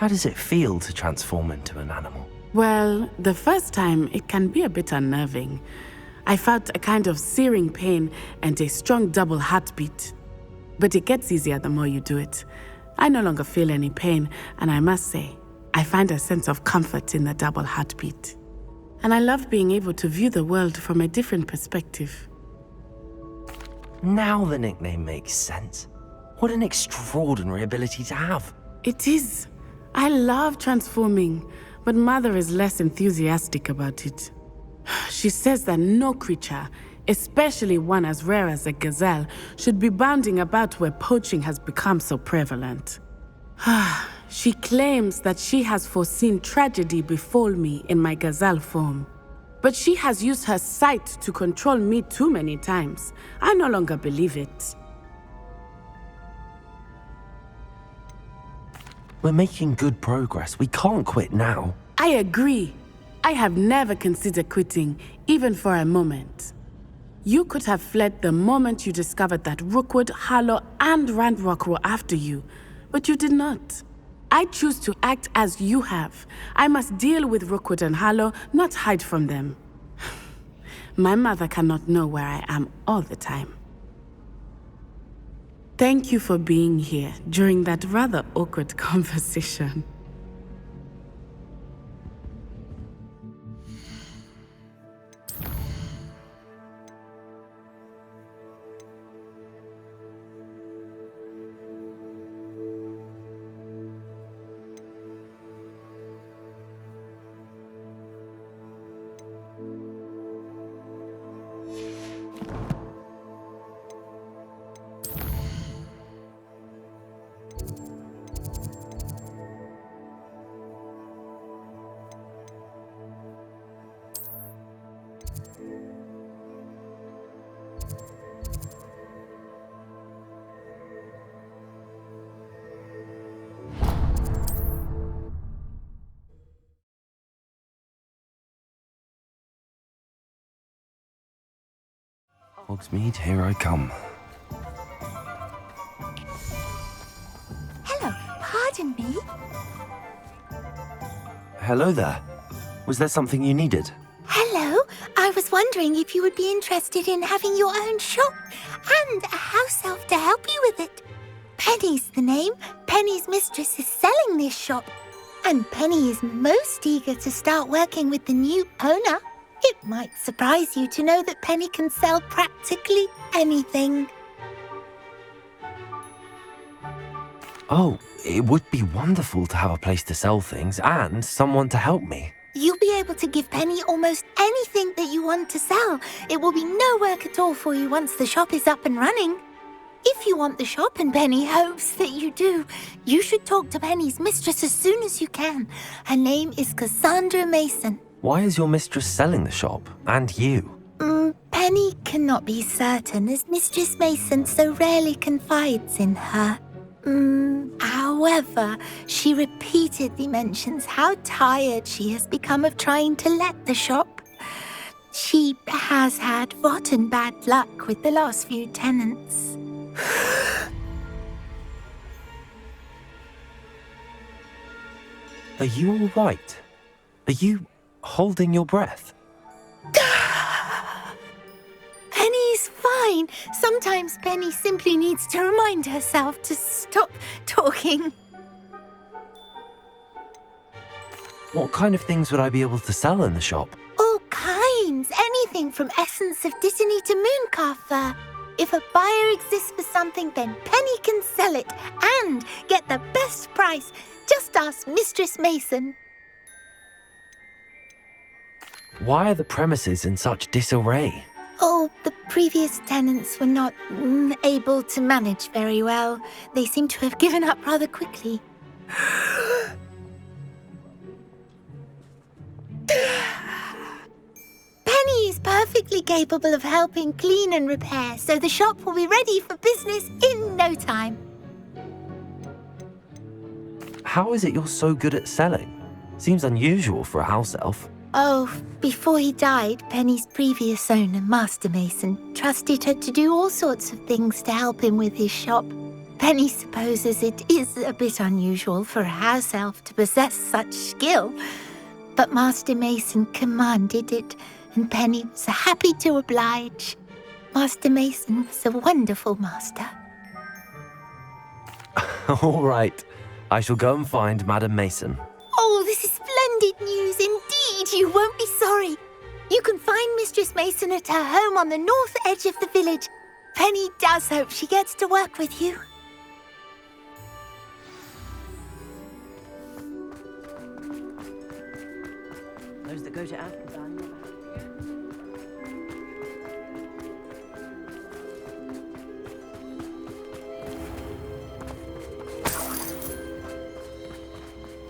How does it feel to transform into an animal? Well, the first time it can be a bit unnerving. I felt a kind of searing pain and a strong double heartbeat. But it gets easier the more you do it. I no longer feel any pain, and I must say, I find a sense of comfort in the double heartbeat. And I love being able to view the world from a different perspective. Now the nickname makes sense. What an extraordinary ability to have. It is. I love transforming, but Mother is less enthusiastic about it. She says that no creature, especially one as rare as a gazelle, should be bounding about where poaching has become so prevalent. She claims that she has foreseen tragedy befall me in my gazelle form. But she has used her sight to control me too many times. I no longer believe it. We're making good progress. We can't quit now. I agree. I have never considered quitting, even for a moment. You could have fled the moment you discovered that Rookwood, Harlow, and Randrock were after you, but you did not. I choose to act as you have. I must deal with Rookwood and Harlow, not hide from them. My mother cannot know where I am all the time. Thank you for being here during that rather awkward conversation. Hogsmeade, here I come. Hello, pardon me? Hello there. Was there something you needed? Hello, I was wondering if you would be interested in having your own shop and a house elf to help you with it. Penny's the name. Penny's mistress is selling this shop. And Penny is most eager to start working with the new owner. It might surprise you to know that Penny can sell practically anything. Oh, it would be wonderful to have a place to sell things and someone to help me. You'll be able to give Penny almost anything that you want to sell. It will be no work at all for you once the shop is up and running. If you want the shop and Penny hopes that you do, you should talk to Penny's mistress as soon as you can. Her name is Cassandra Mason. Why is your mistress selling the shop? And you? Penny cannot be certain, as Mistress Mason so rarely confides in her. However, she repeatedly mentions how tired she has become of trying to let the shop. She has had rotten bad luck with the last few tenants. Are you all right? Are you holding your breath? Penny's fine. Sometimes Penny simply needs to remind herself to stop talking. What kind of things would I be able to sell in the shop? All kinds. Anything from essence of Dittany to Mooncar fur. If a buyer exists for something, then Penny can sell it and get the best price. Just ask Mistress Mason. Why are the premises in such disarray? Oh, the previous tenants were not able to manage very well. They seem to have given up rather quickly. Penny is perfectly capable of helping clean and repair, so the shop will be ready for business in no time. How is it you're so good at selling? Seems unusual for a house elf. Oh, before he died, Penny's previous owner, Master Mason, trusted her to do all sorts of things to help him with his shop. Penny supposes it is a bit unusual for a house elf to possess such skill, but Master Mason commanded it, and Penny was happy to oblige. Master Mason was a wonderful master. All right. I shall go and find Madam Mason. Oh, this is splendid news indeed. You won't be sorry. You can find Mistress Mason at her home on the north edge of the village. Penny does hope she gets to work with you. Those that go to Azkaban.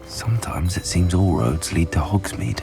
Sometimes it seems all roads lead to Hogsmeade.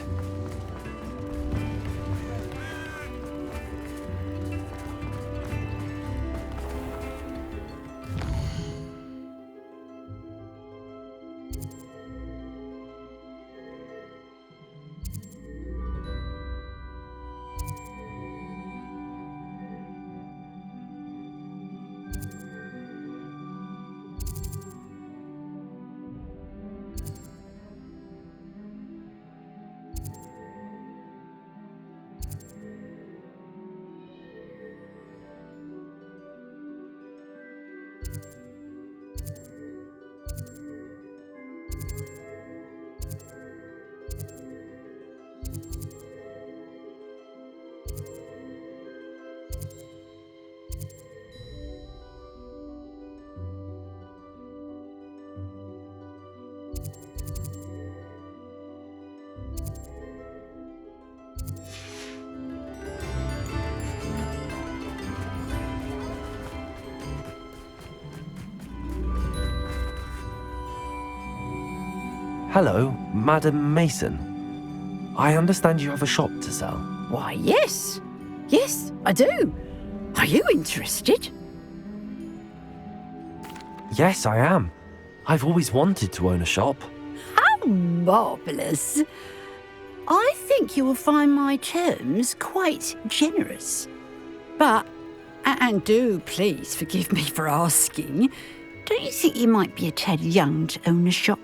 Hello, Madam Mason. I understand you have a shop to sell. Why, yes. Yes, I do. Are you interested? Yes, I am. I've always wanted to own a shop. How marvellous. I think you will find my terms quite generous. But, and do please forgive me for asking, don't you think you might be a tad young to own a shop?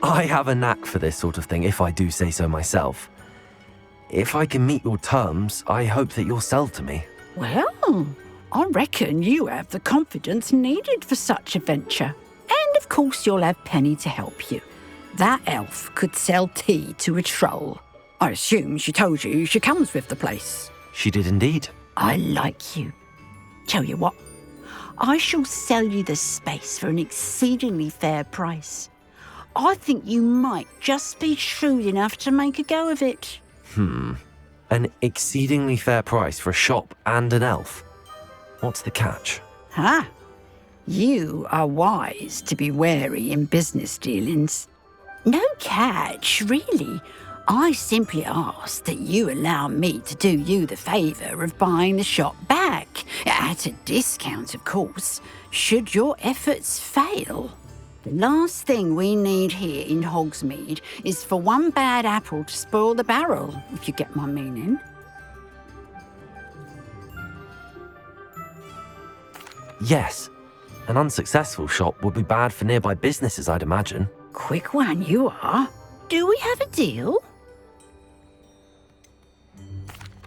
I have a knack for this sort of thing, if I do say so myself. If I can meet your terms, I hope that you'll sell to me. Well, I reckon you have the confidence needed for such a venture. And of course you'll have Penny to help you. That elf could sell tea to a troll. I assume she told you she comes with the place. She did indeed. I like you. Tell you what, I shall sell you the space for an exceedingly fair price. I think you might just be shrewd enough to make a go of it. An exceedingly fair price for a shop and an elf. What's the catch? Ah, you are wise to be wary in business dealings. No catch, really. I simply ask that you allow me to do you the favour of buying the shop back, at a discount, of course, should your efforts fail. The last thing we need here in Hogsmeade is for one bad apple to spoil the barrel, if you get my meaning. Yes. An unsuccessful shop would be bad for nearby businesses, I'd imagine. Quick one you are. Do we have a deal?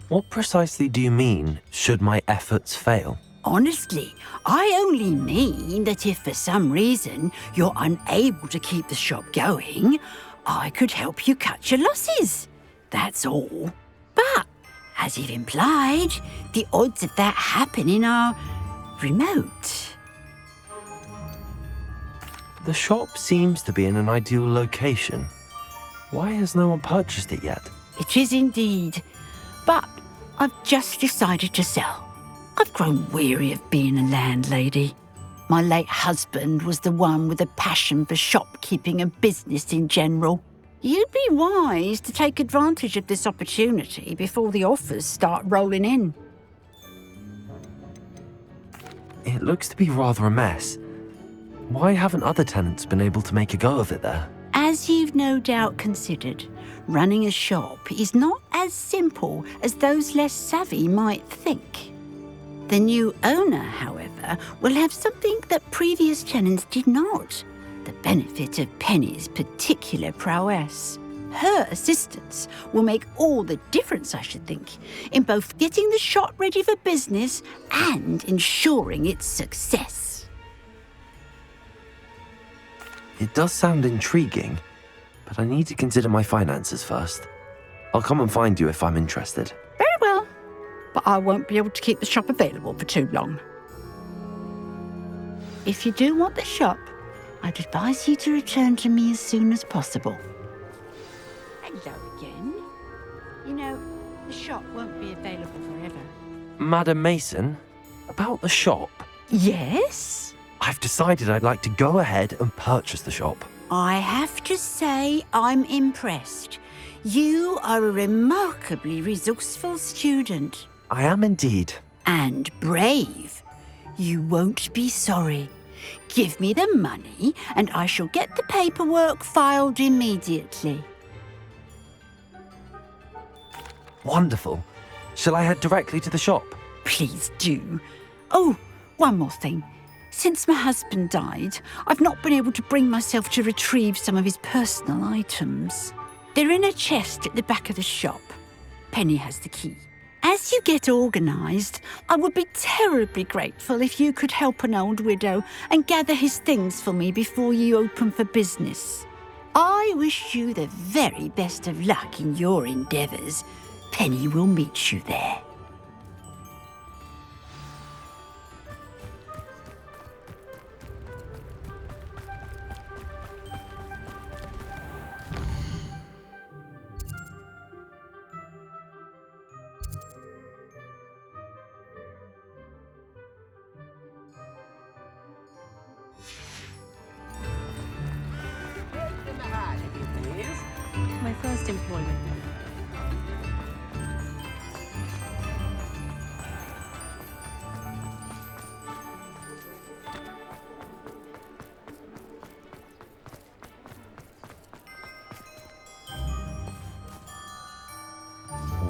What precisely do you mean, should my efforts fail? Honestly, I only mean that if for some reason you're unable to keep the shop going, I could help you cut your losses. That's all. But, as you've implied, the odds of that happening are remote. The shop seems to be in an ideal location. Why has no one purchased it yet? It is indeed. But I've just decided to sell. I've grown weary of being a landlady. My late husband was the one with a passion for shopkeeping and business in general. You'd be wise to take advantage of this opportunity before the offers start rolling in. It looks to be rather a mess. Why haven't other tenants been able to make a go of it there? As you've no doubt considered, running a shop is not as simple as those less savvy might think. The new owner, however, will have something that previous tenants did not: the benefit of Penny's particular prowess. Her assistance will make all the difference, I should think, in both getting the shop ready for business and ensuring its success. It does sound intriguing, but I need to consider my finances first. I'll come and find you if I'm interested. Very well, but I won't be able to keep the shop available for too long. If you do want the shop, I'd advise you to return to me as soon as possible. Hello again. You know, the shop won't be available forever. Madam Mason, about the shop. Yes? I've decided I'd like to go ahead and purchase the shop. I have to say I'm impressed. You are a remarkably resourceful student. I am indeed. And brave. You won't be sorry. Give me the money and I shall get the paperwork filed immediately. Wonderful. Shall I head directly to the shop? Please do. Oh, one more thing. Since my husband died, I've not been able to bring myself to retrieve some of his personal items. They're in a chest at the back of the shop. Penny has the key. As you get organised, I would be terribly grateful if you could help an old widow and gather his things for me before you open for business. I wish you the very best of luck in your endeavours. Penny will meet you there. My first employment.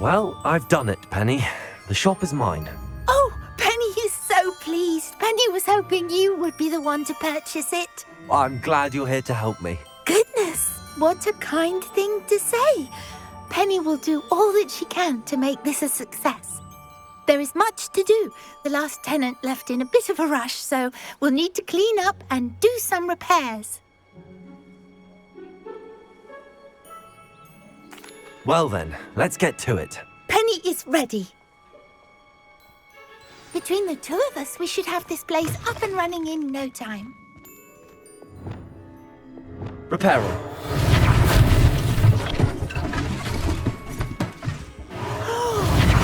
Well, I've done it, Penny. The shop is mine. Oh, Penny is so pleased. Penny was hoping you would be the one to purchase it. I'm glad you're here to help me. Goodness, what a kind thing to say. Penny will do all that she can to make this a success. There is much to do. The last tenant left in a bit of a rush, so we'll need to clean up and do some repairs. Well then, let's get to it. Penny is ready. Between the two of us, we should have this place up and running in no time. Repair all.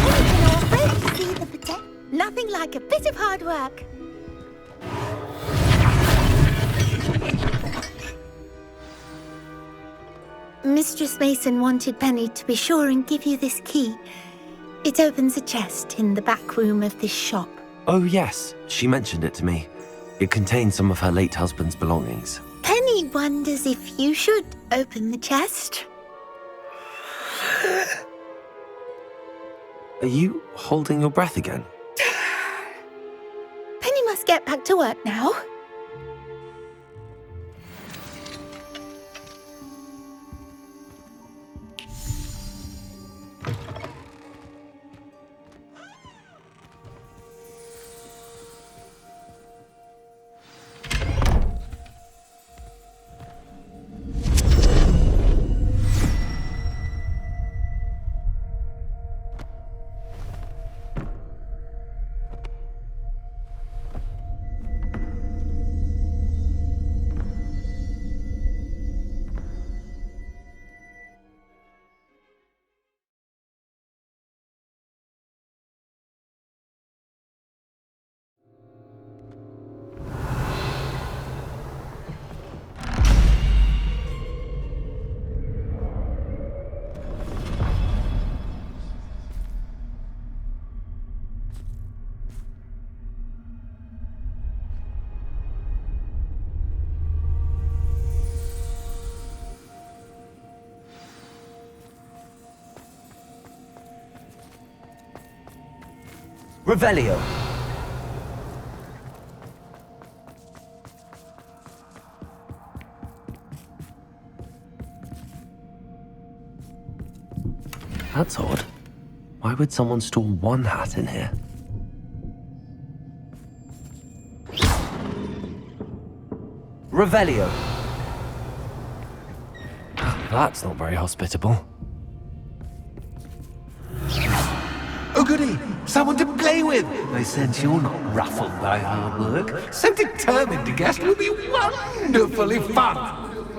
Penny can already see the potential. Nothing like a bit of hard work. Mistress Mason wanted Penny to be sure and give you this key. It opens a chest in the back room of this shop. Oh yes, she mentioned it to me. It contains some of her late husband's belongings. Penny wonders if you should open the chest. Are you holding your breath again? Penny must get back to work now. Revelio. That's odd. Why would someone store one hat in here? Revelio. That's not very hospitable. Oh goody! Someone to play with! I sense you're not ruffled by hard work. So determined to guest will be wonderfully fun!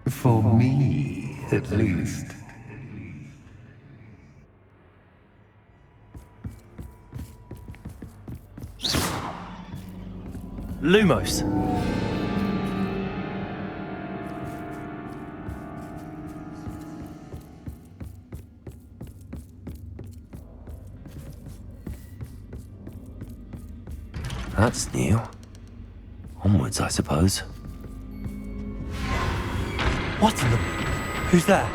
For me, at least. Lumos. That's new. Onwards, I suppose. What in the... Who's there?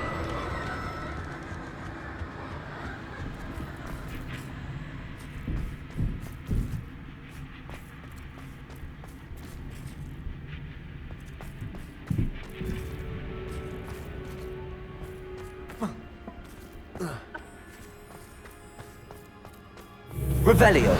Revelio.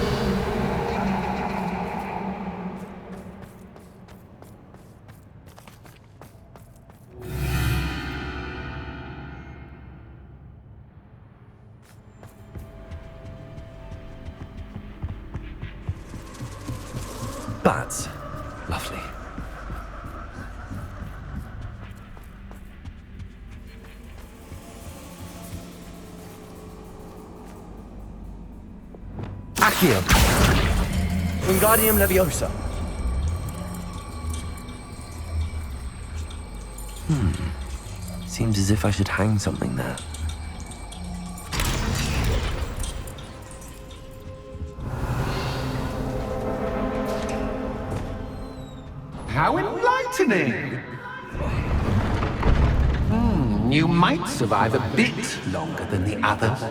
Bats. Lovely. Accio. Wingardium Leviosa. Seems as if I should hang something there. How enlightening! You might survive a bit longer than the others.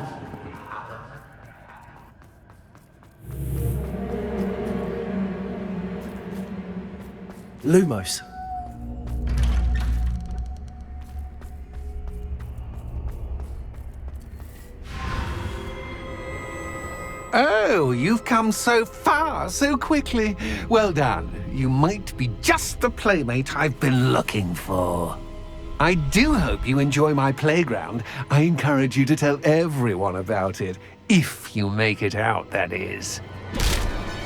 Lumos. Oh, you've come so far so quickly. Well done. You might be just the playmate I've been looking for. I do hope you enjoy my playground. I encourage you to tell everyone about it. If you make it out, that is.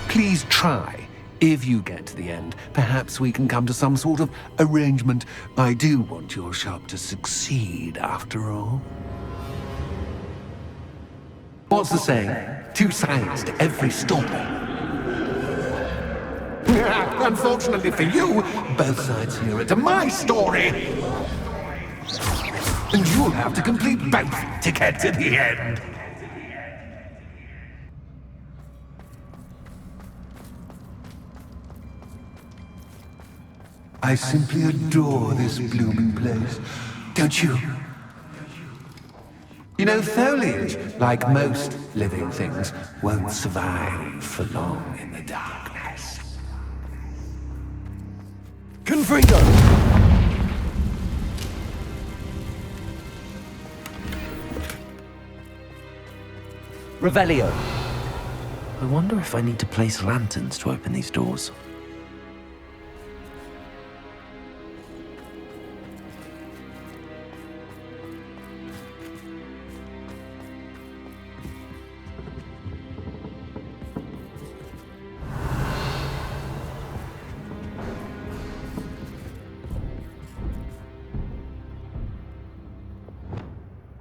Please try. If you get to the end, perhaps we can come to some sort of arrangement. I do want your shop to succeed, after all. What's the saying? Two sides to every story. Unfortunately for you, both sides hear it to my story. And you'll have to complete both to get to the end. I simply adore this blooming place, don't you? You know, foliage, like most living things, won't survive for long in the darkness. Confringo! Revelio. I wonder if I need to place lanterns to open these doors.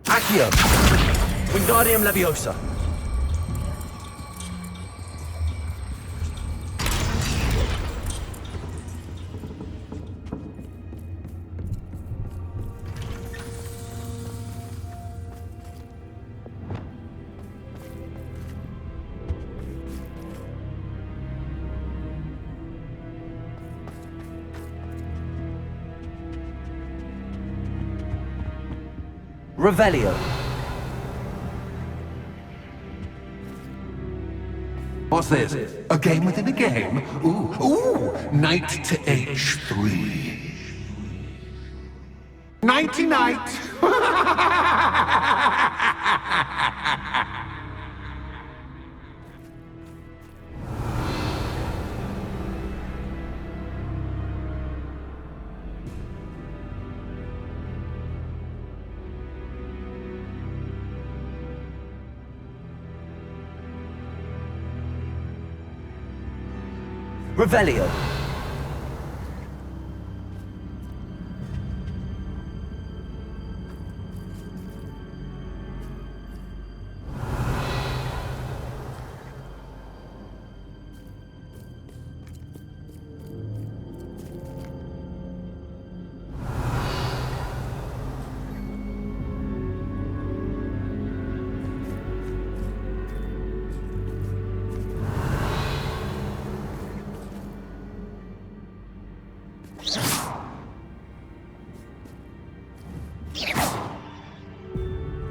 Accio. Wingardium Leviosa. Revelio. What's this? A game within a game? Ooh, knight to h3. Nighty-night! Revelio.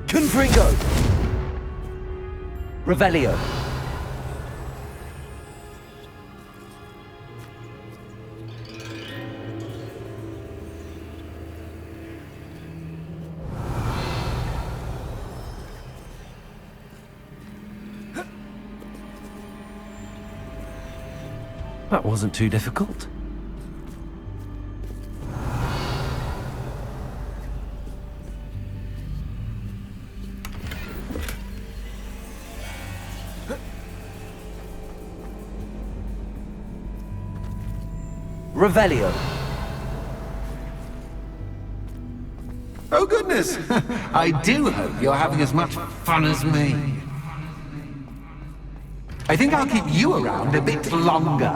Confringo. Revelio. That wasn't too difficult. Revelio. Oh goodness! I do hope you're having as much fun as me. I think I'll keep you around a bit longer.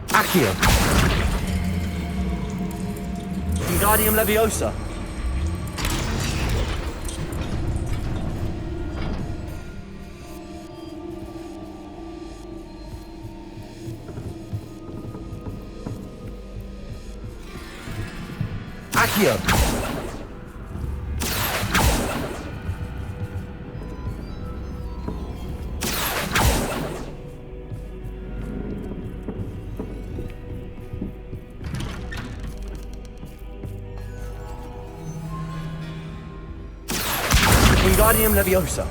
Accio. Wingardium Leviosa. Accio. Wingardium Leviosa.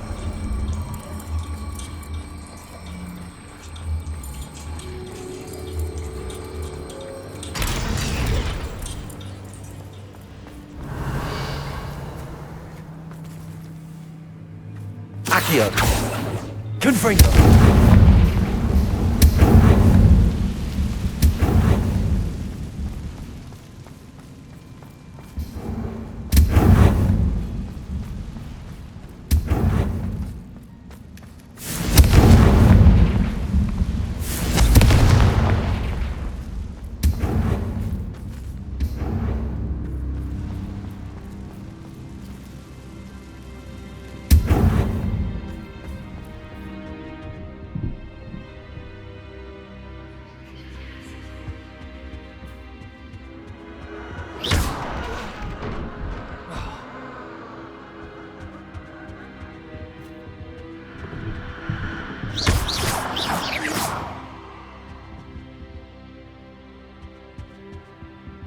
Accio. Confringo.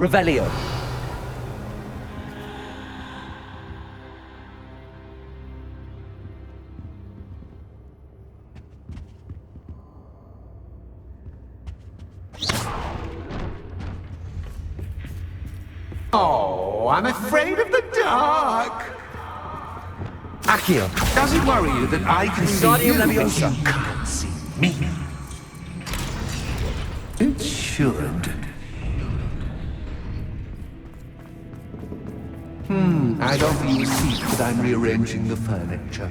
Revelio. Oh, I'm afraid of the dark. Accio. Does it worry you that I can see Wingardium you, but Leviosa. you can't see me? It should. I'd offer you a seat, but I'm rearranging the furniture.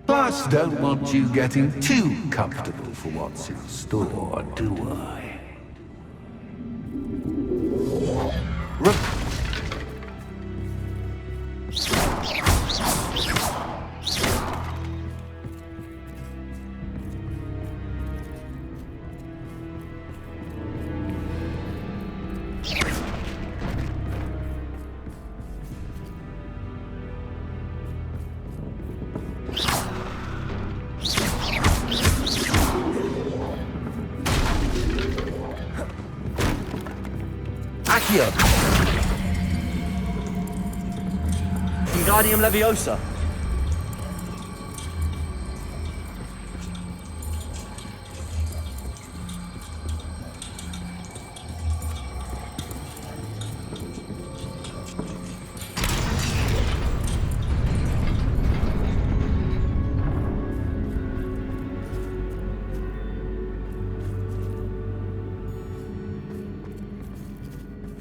Plus, don't want you getting too comfortable for what's in store, do I? Wingardium Leviosa.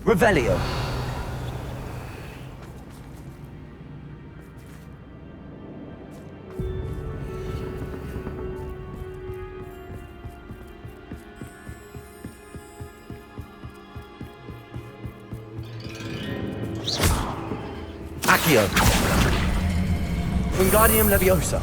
Revelio. Accio. Wingardium Leviosa.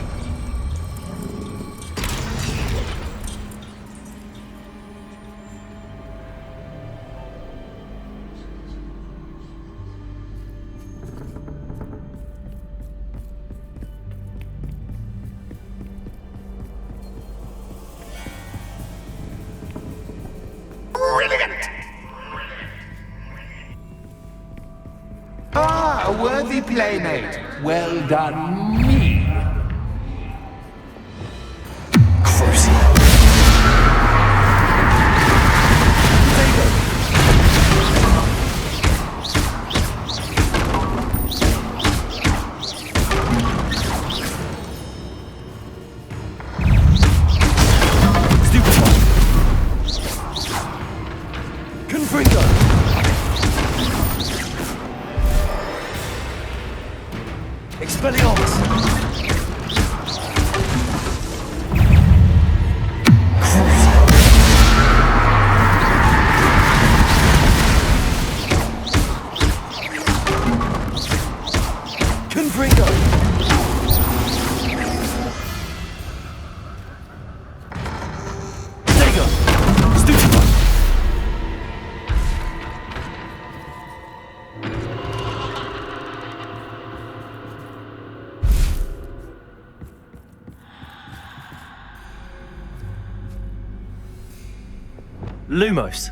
Ah, a worthy playmate. Well done, me. Expelliarmus! Confringo! Dagger! Stupefy! Lumos.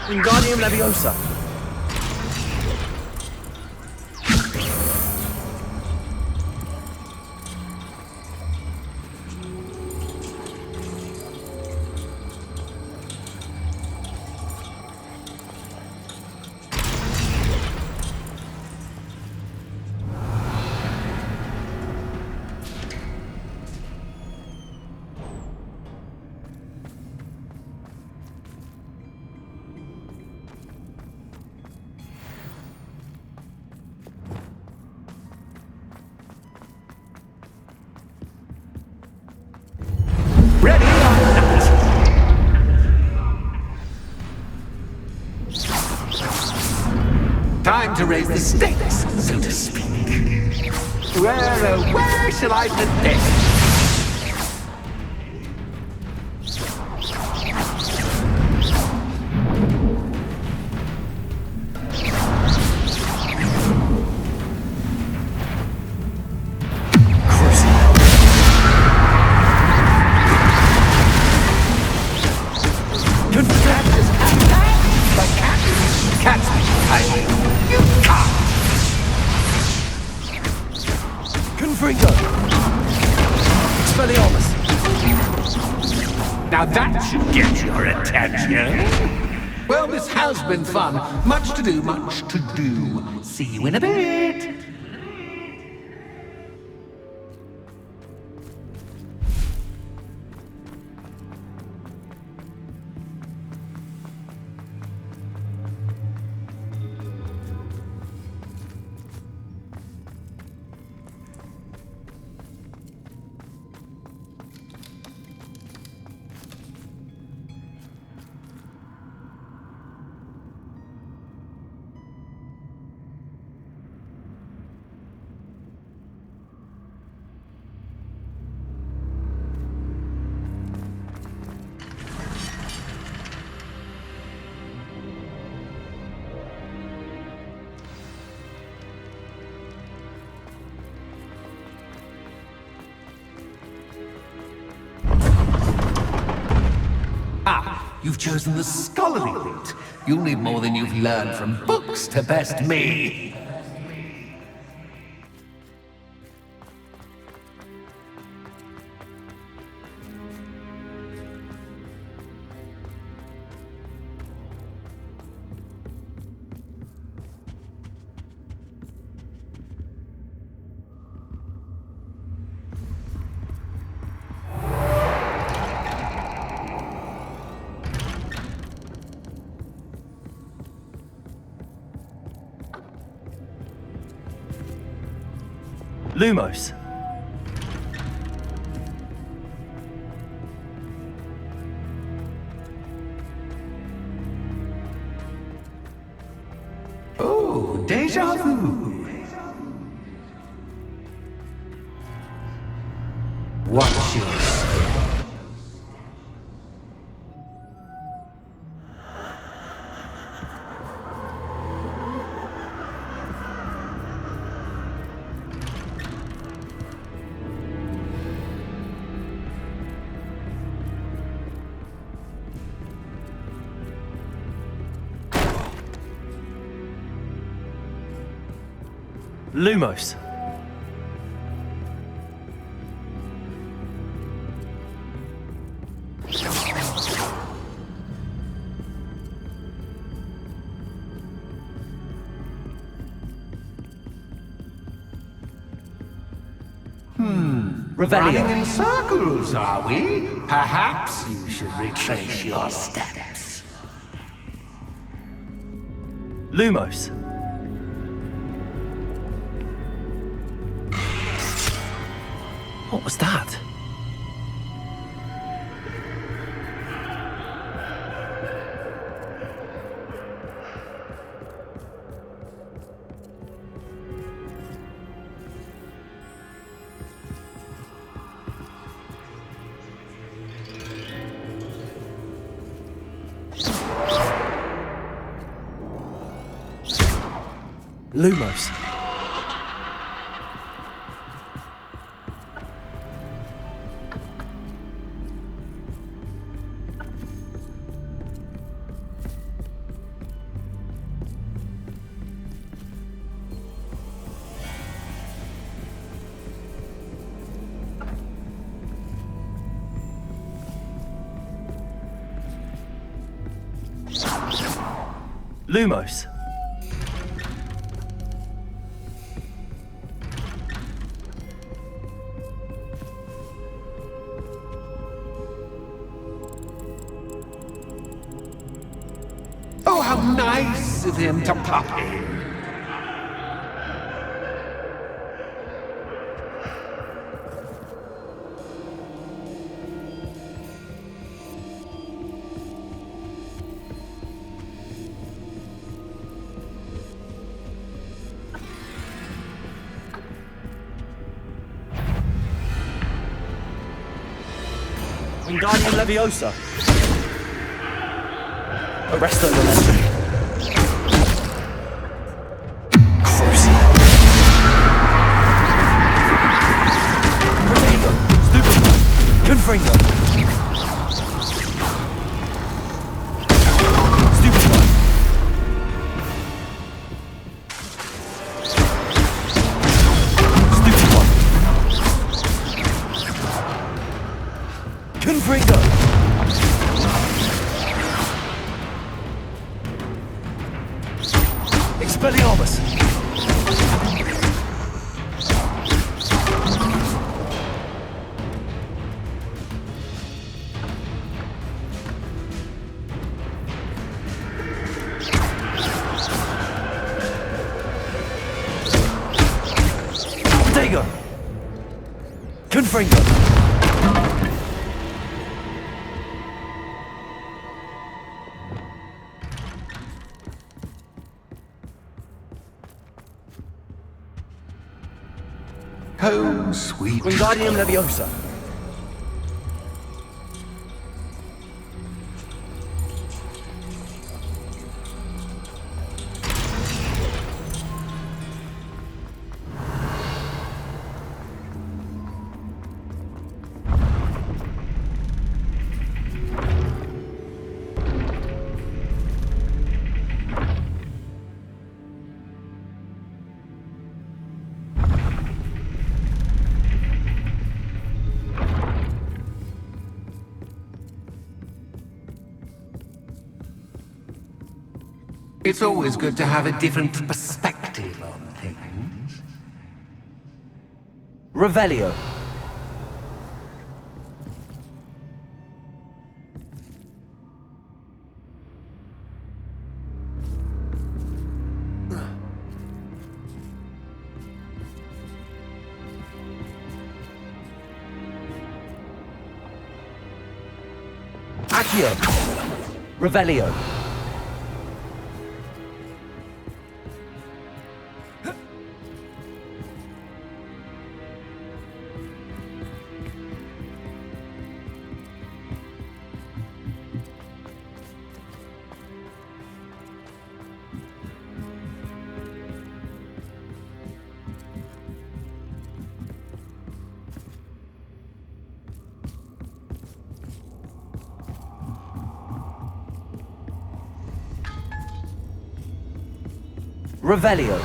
Wingardium Leviosa. Ready or not? Time to raise the stakes, so to speak. Where shall I put this? Confringo! Expelliarmus! Now that should get your attention. Well, this has been fun. Much to do, much to do. See you in a bit. You've chosen the scholarly route. You'll need more than you've learned from books to best me. Lumos. Oh, déjà vu. Watch your step. Lumos. Running in circles, are we? Perhaps you should retrace your steps. Lumos. What was that? Lumos. Lumos. Oh, how nice of him to pop in. Wingardium Leviosa. Arresto Momentum. Crucial. Protego. Stupefy. Confringo. Stupefy. Stupefy. Confringo. Expelliarmus! Protego! Confringo! Home, sweet. Wingardium Leviosa. It's always good to have a different perspective on things. Revelio. Accio. Revelio. Revelio.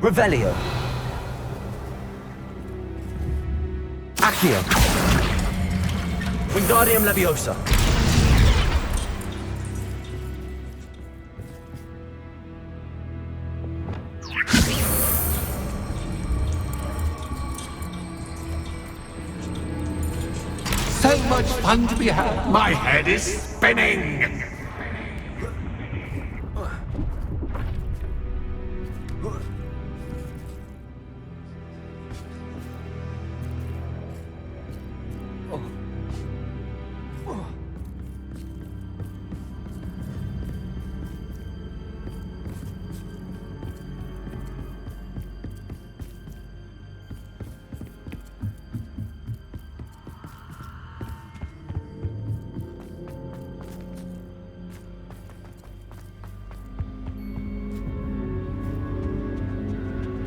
Revelio. Accio. Wingardium Leviosa. So much fun to be had. My head is spinning.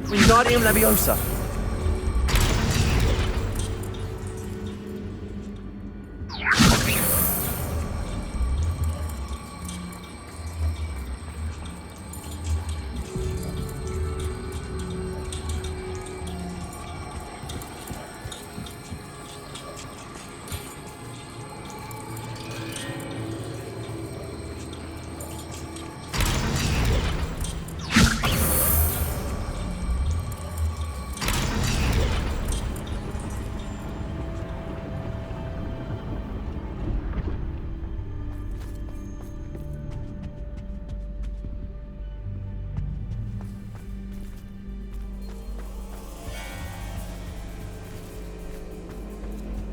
Wingardium Leviosa.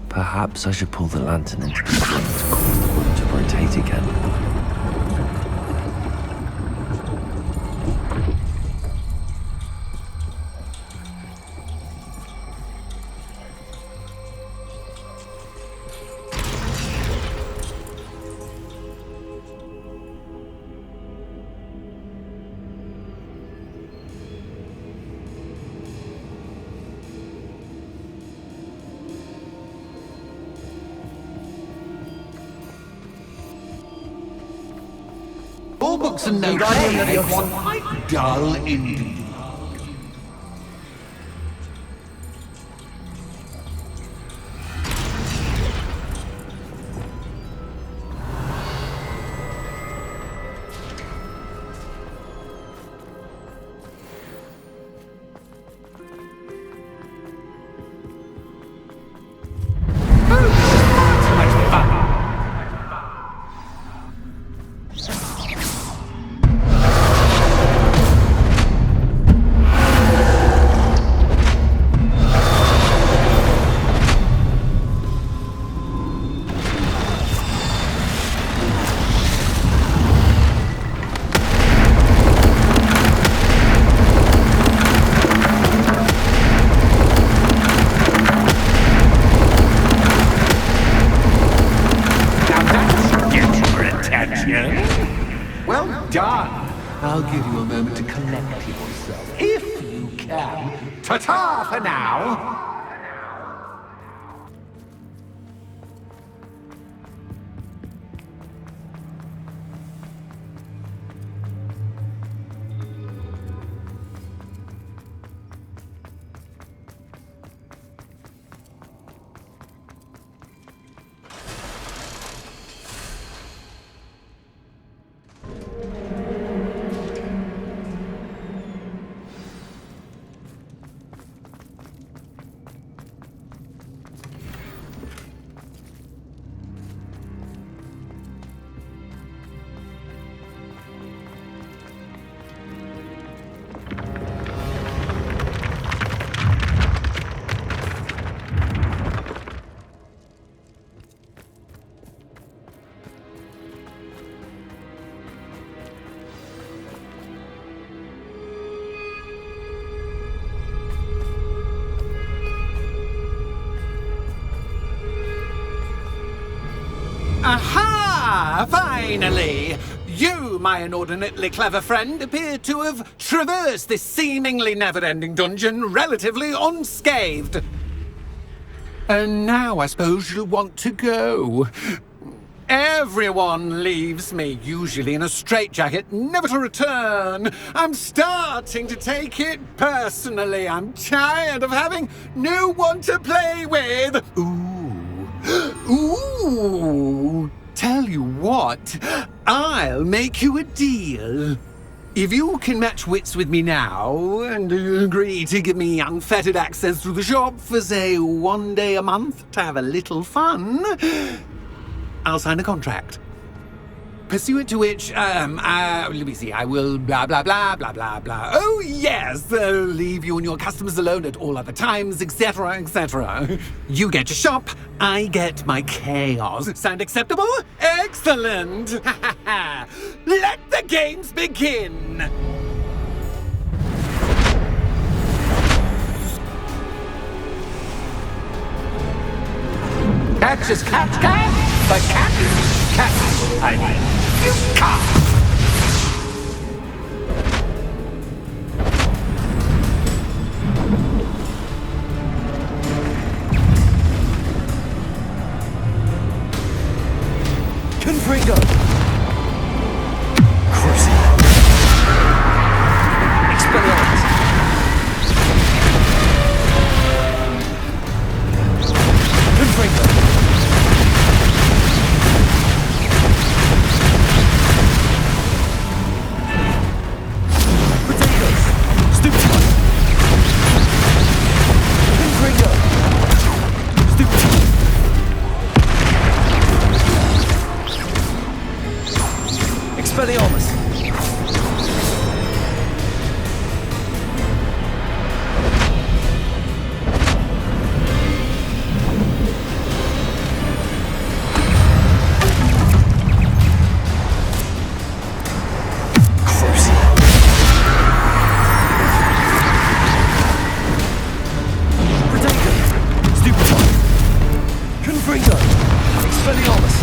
Perhaps I should pull the lantern into the flame to cause the wood to rotate again. All books and notes are quite dull indeed. Well done. I'll give you a moment to collect yourself, if you can. Ta-ta for now. Finally! You, my inordinately clever friend, appear to have traversed this seemingly never-ending dungeon relatively unscathed. And now I suppose you'll want to go. Everyone leaves me, usually in a straitjacket, never to return. I'm starting to take it personally. I'm tired of having no one to play with. Ooh. Tell you what, I'll make you a deal. If you can match wits with me now and agree to give me unfettered access to the shop for, say, 1 day a month to have a little fun, I'll sign a contract. Pursuant to which, let me see, I will blah, blah, blah, blah, blah, blah. Oh, yes, leave you and your customers alone at all other times, etc., etc. You get your shop, I get my chaos. Sound acceptable? Excellent! Let the games begin! Catch is cat, but cat is cat. I mean, you cat. Confringo! Cruising! Expelliarmus! Confringo! Expelliarmus!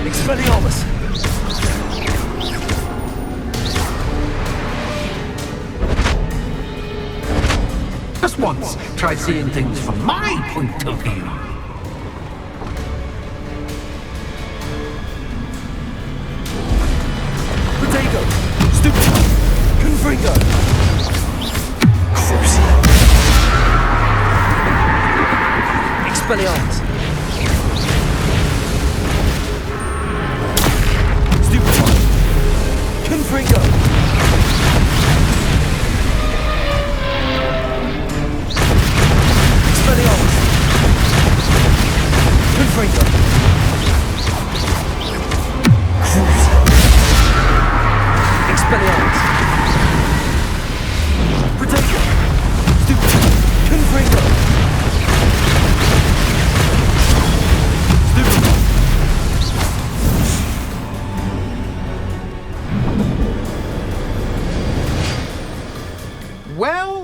Expelliarmus! Just once, try seeing things from my point of view. Potato! Stupid! Confringo! Crucio! Expelliarmus! Stupid! Confringo! Expelliarmus! Confringo! Crucio! Expelliarmus! Potato! Stupid! Confringo! Stupid!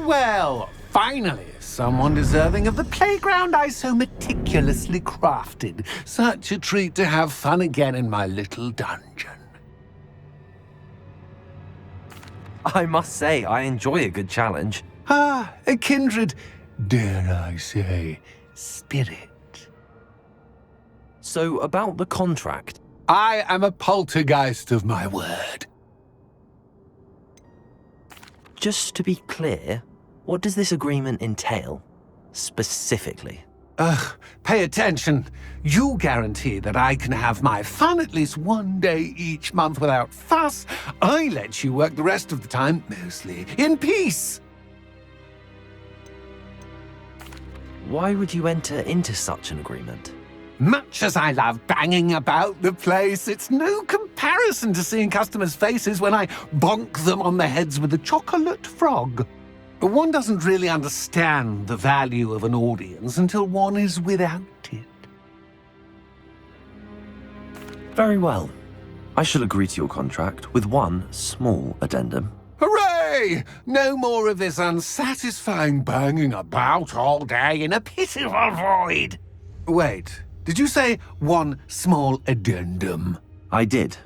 Well, finally, someone deserving of the playground I so meticulously crafted. Such a treat to have fun again in my little dungeon. I must say, I enjoy a good challenge. Ah, a kindred, dare I say, spirit. So, about the contract. I am a poltergeist of my word. Just to be clear, what does this agreement entail? Specifically? Pay attention. You guarantee that I can have my fun at least one day each month without fuss. I let you work the rest of the time, mostly in peace. Why would you enter into such an agreement? Much as I love banging about the place, it's no comparison to seeing customers' faces when I bonk them on the heads with a chocolate frog. One doesn't really understand the value of an audience until one is without it. Very well. I shall agree to your contract with one small addendum. Hooray! No more of this unsatisfying banging about all day in a pitiful void. Wait, did you say one small addendum? I did.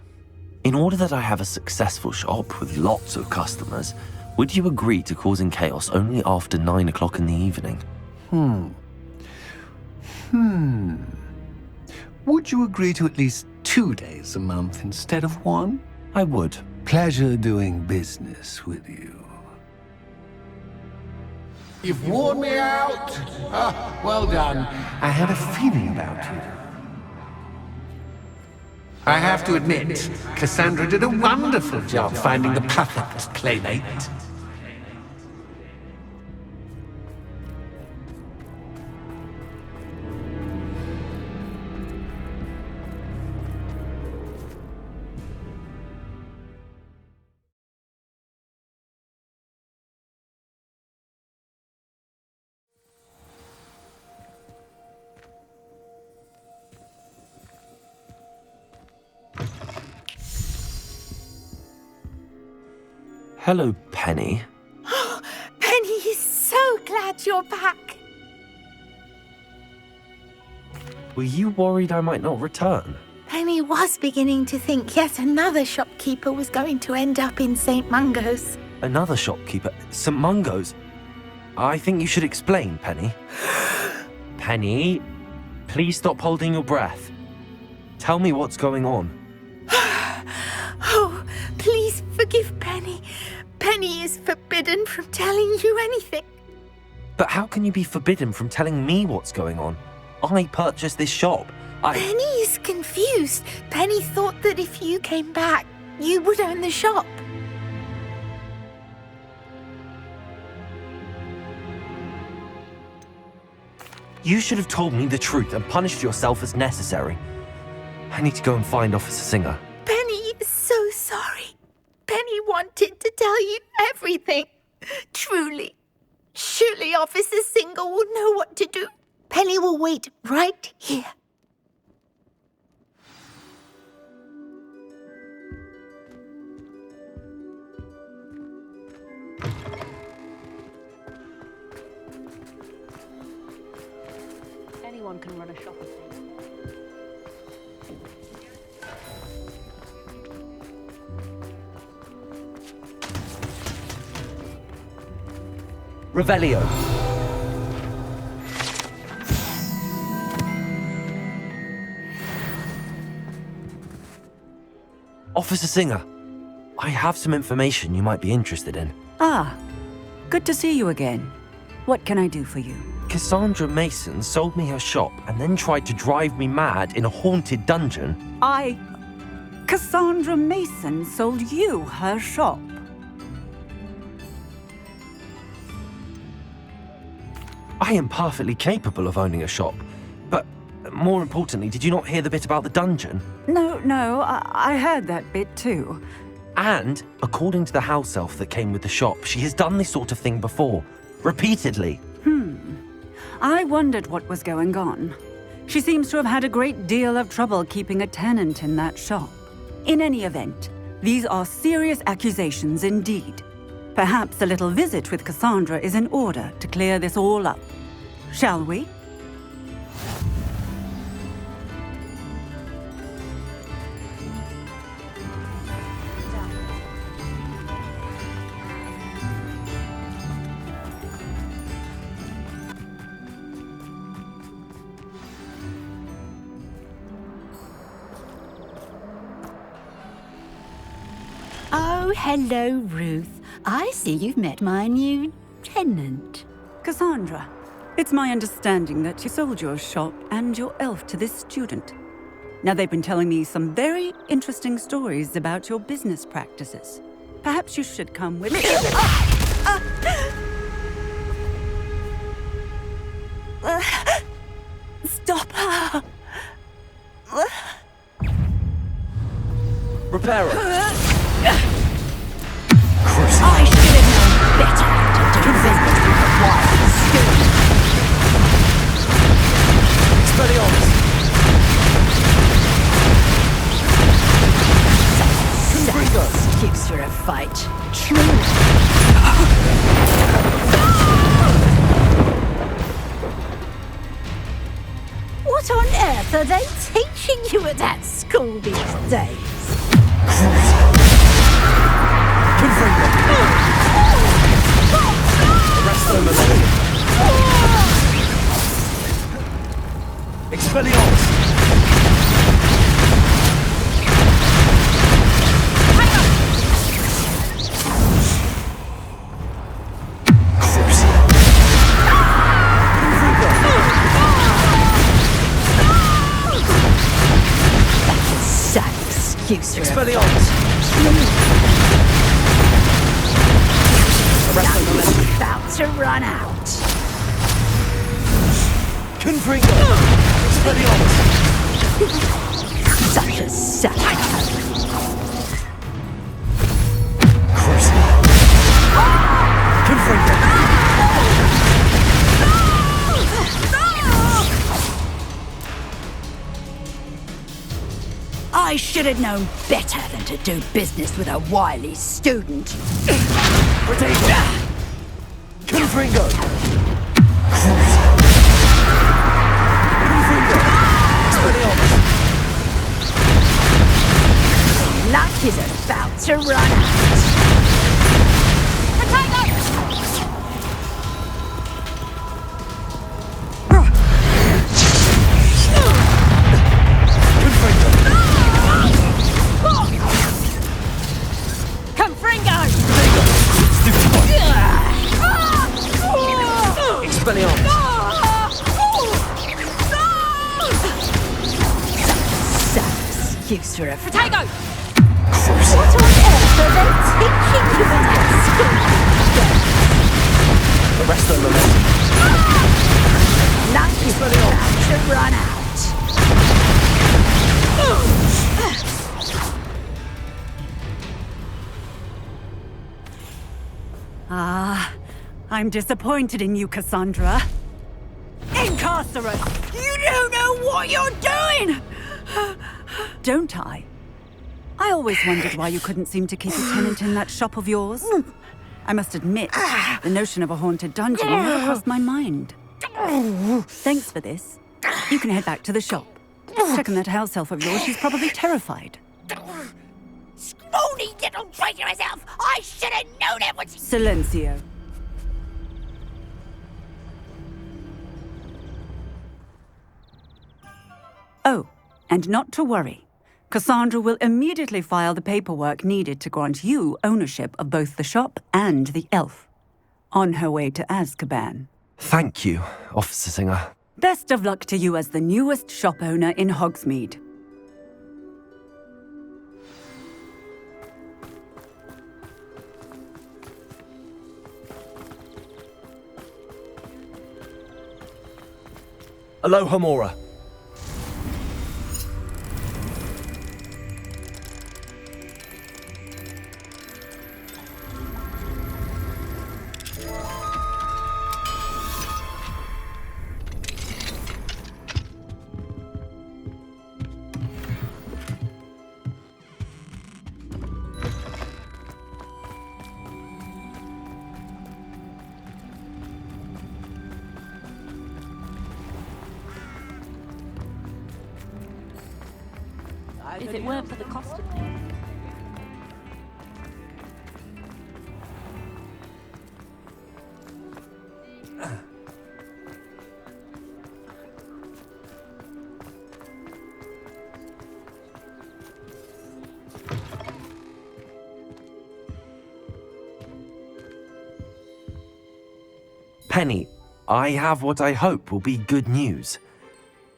In order that I have a successful shop with lots of customers, would you agree to causing chaos only after 9 o'clock in the evening? Would you agree to at least 2 days a month instead of one? I would. Pleasure doing business with you. You've worn me out. Well done. I had a feeling about you. I have to admit, Cassandra did a wonderful job finding the perfect playmate. Hello, Penny. Penny is so glad you're back. Were you worried I might not return? Penny was beginning to think yet another shopkeeper was going to end up in St. Mungo's. Another shopkeeper? St. Mungo's? I think you should explain, Penny. Penny, please stop holding your breath. Tell me what's going on. Oh, please forgive Penny. Penny is forbidden from telling you anything. But how can you be forbidden from telling me what's going on? I purchased this shop. Penny is confused. Penny thought that if you came back, you would own the shop. You should have told me the truth and punished yourself as necessary. I need to go and find Officer Singer. Penny is so sorry. Penny wanted to tell you everything. Truly. Surely Officer Singer will know what to do. Penny will wait right here. Anyone can run a shop, I think. Revelio. Officer Singer, I have some information you might be interested in. Ah, good to see you again. What can I do for you? Cassandra Mason sold me her shop and then tried to drive me mad in a haunted dungeon. Cassandra Mason sold you her shop. I am perfectly capable of owning a shop, but more importantly, did you not hear the bit about the dungeon? No, I heard that bit too. And, according to the house elf that came with the shop, she has done this sort of thing before, repeatedly. I wondered what was going on. She seems to have had a great deal of trouble keeping a tenant in that shop. In any event, these are serious accusations indeed. Perhaps a little visit with Cassandra is in order to clear this all up. Shall we? Oh, hello, Ruth. I see you've met my new tenant. Cassandra, It's my understanding that you sold your shop and your elf to this student. Now, they've been telling me some very interesting stories about your business practices. Perhaps you should come with me. Stop her! Reparo! I should have known better to do business with a wild student. Expelliarmus! Excuse for a fight. True. What on earth are they teaching you at that school these days? Arrest them, Millennium! Expelliarmus! Excuse for Expelliarmus! Arrest them, Millennium! about to run out. Confringo! Expelliarmus! Such a satire. Confringo! I should have known better than to do business with a wily student. Protego! Confringo! Confringo! Expelliarmus! Luck is about to run out. Expelliarmus! Excuse for a Protego! What on earth are they teaching you in that school? Arrest them, Millennium! Luck is about to run out. I'm disappointed in you, Cassandra. Incarcerate! You don't know what you're doing! Don't I? I always wondered why you couldn't seem to keep a tenant in that shop of yours. I must admit, the notion of a haunted dungeon never crossed my mind. Thanks for this. You can head back to the shop. Check on that house elf of yours, she's probably terrified. Scrawny little traitorous elf! I should have known it was... Silencio. Oh, and not to worry. Cassandra will immediately file the paperwork needed to grant you ownership of both the shop and the elf. On her way to Azkaban. Thank you, Officer Singer. Best of luck to you as the newest shop owner in Hogsmeade. Aloha Mora. If it weren't for the cost of things. Penny, I have what I hope will be good news.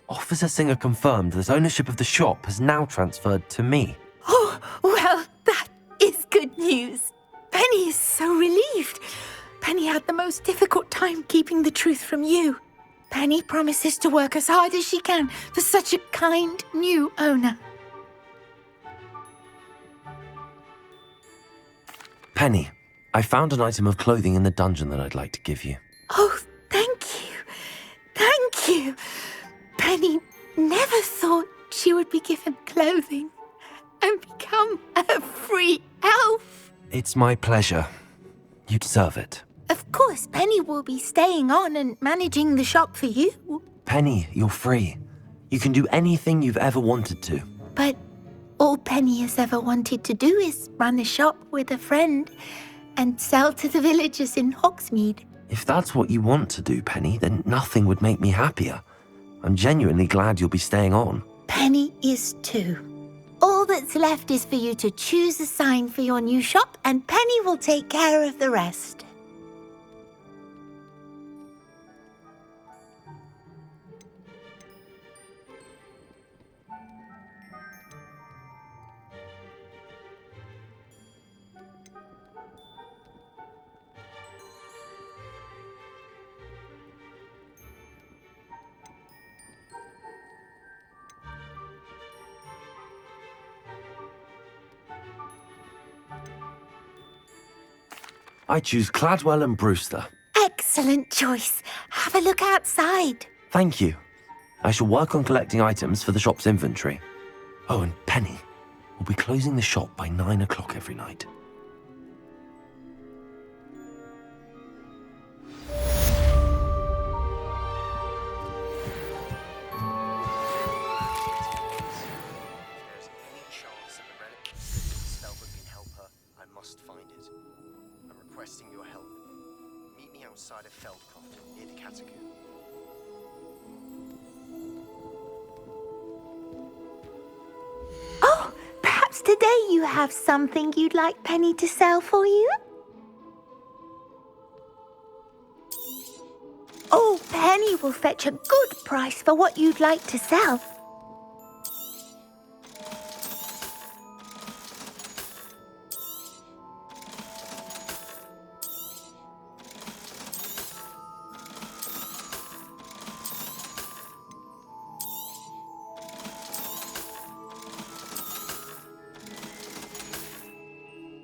Officer Singer confirmed that ownership of the shop has now transferred to me. Oh, well, that is good news. Penny is so relieved. Penny had the most difficult time keeping the truth from you. Penny promises to work as hard as she can for such a kind new owner. Penny, I found an item of clothing in the dungeon that I'd like to give you. Oh, thank you. Thank you. Penny never thought she would be given clothing and become a free elf. It's my pleasure. You deserve it. Of course, Penny will be staying on and managing the shop for you. Penny, you're free. You can do anything you've ever wanted to. But all Penny has ever wanted to do is run a shop with a friend and sell to the villagers in Hogsmeade. If that's what you want to do, Penny, then nothing would make me happier. I'm genuinely glad you'll be staying on. Penny is too. All that's left is for you to choose a sign for your new shop, and Penny will take care of the rest. I choose Cladwell and Brewster. Excellent choice. Have a look outside. Thank you. I shall work on collecting items for the shop's inventory. Oh, and Penny, we'll be closing the shop by 9 o'clock every night. Requesting your help. Meet me outside of Feldcroft, near the catacomb. Oh, perhaps today you have something you'd like Penny to sell for you? Oh, Penny will fetch a good price for what you'd like to sell.